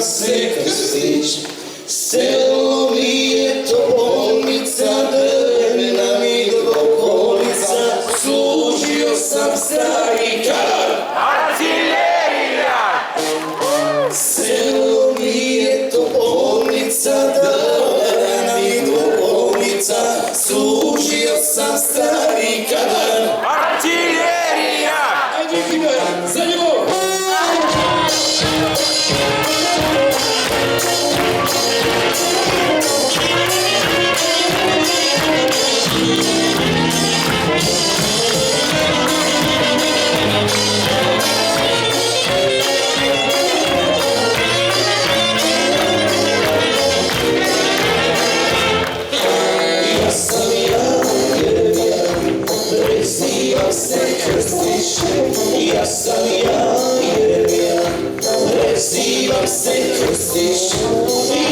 se krstić, selo mi je to bolnica, drvena mi dvokolica, služio sam stari kadar. Artiljerija! Selo mi je to bolnica, drvena mi dvokolica, služio sam stari kadar. Artiljerija! Ajde ekipa, za njegov! Ja sam ja, Jeremija, prezivam se Krstić.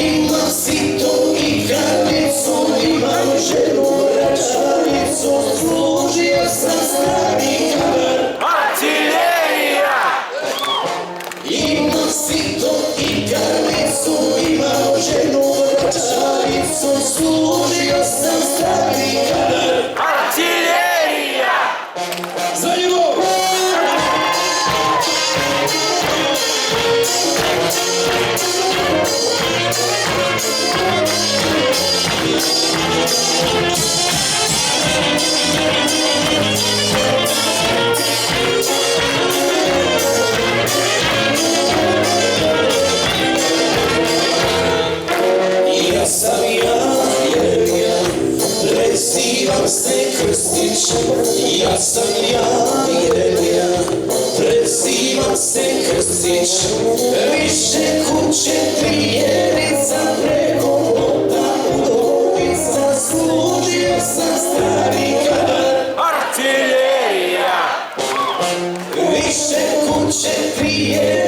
Imam sito i karnicu, imam ženu vračanicu, služio sam stari kadar. Artiljerija! Imam sito i karnicu, imam ženu vračanicu, služio sam stari kadar. Artiljerija! Za njegov! Ja sam ja, Jeremija, prezivam se Krstić. Ja sam ja, Jeremija, prezivam se Krstić. Više kuće, trijerica, preko plota, udovica, služio sam stari kadar. Artiljerija! Više kuće, trijerica,